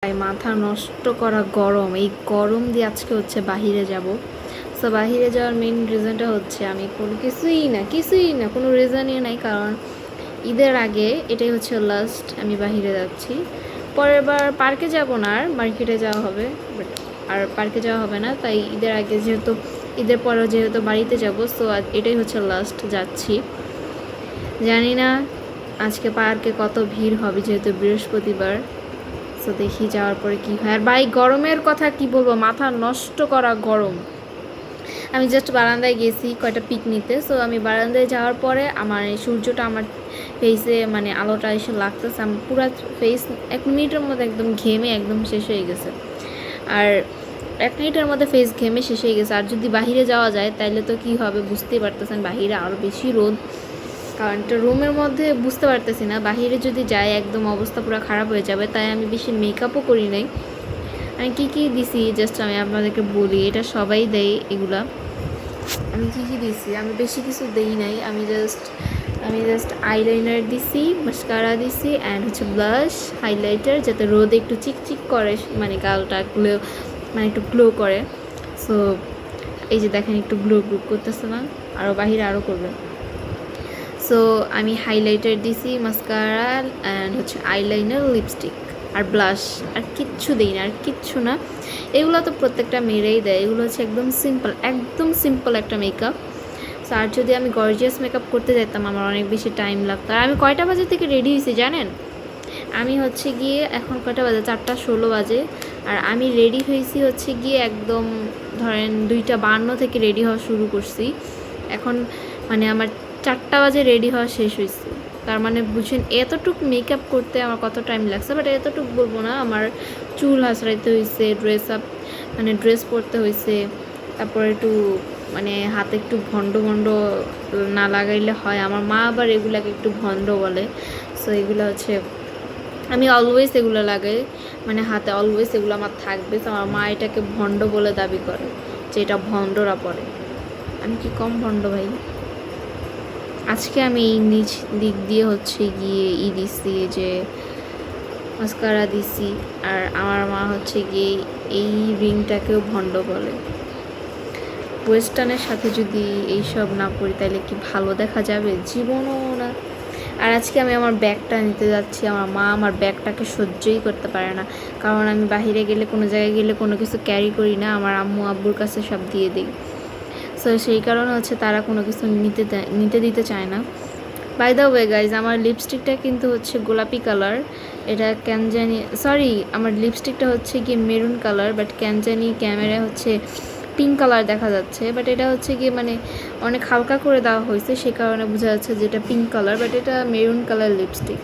তাই মাথা নষ্ট করা গরম, এই গরম দিয়ে আজকে হচ্ছে বাহিরে যাব। সো বাহিরে যাওয়ার মেইন রিজনটা হচ্ছে আমি কোনো কিছুই না কোনো রিজনই নাই, কারণ ঈদের আগে এটাই হচ্ছে লাস্ট আমি বাহিরে যাচ্ছি। পরের বার পার্কে যাব না, আর মার্কেটে যাওয়া হবে, বাট আর পার্কে যাওয়া হবে না। তাই ঈদের আগে যেহেতু ঈদের পরে যেহেতু বাড়িতে যাব, সো এটাই হচ্ছে লাস্ট যাচ্ছি। জানি না আজকে পার্কে কত ভিড় হবে, যেহেতু বৃহস্পতিবার। সো দেখি যাওয়ার পরে কী হয়। আর ভাই গরমের কথা কি বলবো, মাথা নষ্ট করা গরম। আমি জাস্ট বারান্দায় গেছি কয়টা পিক নিতে। সো আমি বারান্দায় যাওয়ার পরে আমার এই সূর্যটা আমার ফেসে মানে আলোটা এসে লাগতেছে, আমার পুরো ফেস 1 মিনিটের মধ্যে একদম ঘেমে একদম শেষ হয়ে গেছে। আর 1 মিনিটের মধ্যে ফেস ঘেমে শেষ হয়ে গেছে। আর যদি বাহিরে যাওয়া যায় তাহলে তো কী হবে বুঝতেই পারতেছেন, বাহিরে আরও বেশি রোদ। কারণ একটা রুমের মধ্যে বুঝতে পারতেছি না, বাহিরে যদি যাই একদম অবস্থা পুরো খারাপ হয়ে যাবে। তাই আমি বেশি মেকআপও করি নাই। আমি কী দিছি জাস্ট আমি আপনাদেরকে বলি, এটা সবাই দেয় এগুলা। আমি কী দিছি, আমি বেশি কিছু দেই নাই। আমি জাস্ট আইলাইনার দিছি, মাস্কারা দিছি, অ্যান্ড হচ্ছে ব্লাশ, হাইলাইটার, যাতে রোদে একটু চিকচিক করে, মানে গালটা গ্লো, মানে একটু গ্লো করে। সো এই যে দেখেন একটু গ্লো করতেছে না, আরও বাহিরে আরও করবে। সো আমি হাইলাইটার দিছি, মাস্কারা, অ্যান্ড হচ্ছে আইলাইনার, লিপস্টিক আর ব্লাশ, আর কিচ্ছু দিই না, আর কিচ্ছু না। এগুলো তো প্রত্যেকটা মেয়েরাই দেয়, এগুলো হচ্ছে একদম সিম্পল একটা মেকআপ। সো আর যদি আমি গর্জিয়াস মেকআপ করতে যেতাম আমার অনেক বেশি টাইম লাগতো। আর আমি কয়টা বাজে থেকে রেডি হয়েছি জানেন? আমি হচ্ছে গিয়ে এখন কয়টা বাজে, 4:16 বাজে। আর আমি রেডি হয়েছি হচ্ছে গিয়ে একদম ধরেন 2:52 থেকে রেডি হওয়া শুরু করছি। এখন মানে আমার 4টা বাজে রেডি হওয়া শেষ হয়েছে। তার মানে বুঝছেন এতটুকু মেকআপ করতে আমার কত টাইম লাগছে। বাট এতটুকু বলবো না, আমার চুল হাসড়াইতে হয়েছে, ড্রেস পরতে হয়েছে, তারপরে একটু মানে হাতে একটু ভণ্ড না লাগাইলে হয়। আমার মা আবার এগুলাকে একটু ভণ্ড বলে। সো এগুলো হচ্ছে আমি অলওয়েজ এগুলো লাগাই, মানে হাতে অলওয়েজ এগুলো আমার থাকবে। তো আমার মা এটাকে ভণ্ড বলে দাবি করে, যে এটা ভণ্ডরা পরে। আমি কি কম ভণ্ড ভাই? আজকে আমি এই নিচ দিক দিয়ে হচ্ছে গিয়ে দিছি, যে মাস্কারা দিছি। আর আমার মা হচ্ছে গিয়ে এই রিংটাকেও ভণ্ড বলে। ওয়েস্টার্নের সাথে যদি এইসব না পড়ি তাহলে কি ভালো দেখা যাবে? জীবনও না। আর আজকে আমি আমার ব্যাগটা নিতে যাচ্ছি। আমার মা আমার ব্যাগটাকে সহ্যই করতে পারে না, কারণ আমি বাহিরে গেলে, কোনো জায়গায় গেলে কোনো কিছু ক্যারি করি না, আমার আম্মু আব্বুর কাছে সব দিয়ে দিই। সো সেই কারণে হচ্ছে তারা কোনো কিছু নিতে দিতে চায় না। বাই দ্য ওয়ে গাইজ, আমার লিপস্টিকটা কিন্তু হচ্ছে গোলাপি কালার। এটা কেন জানি, সরি, আমার লিপস্টিকটা হচ্ছে গিয়ে মেরুন কালার, বাট কেন জানি ক্যামেরায় হচ্ছে পিঙ্ক কালার দেখা যাচ্ছে। বাট এটা হচ্ছে গিয়ে মানে অনেক হালকা করে দেওয়া হয়েছে, সে কারণে বোঝা যাচ্ছে যে এটা পিঙ্ক কালার, বাট এটা মেরুন কালার লিপস্টিক।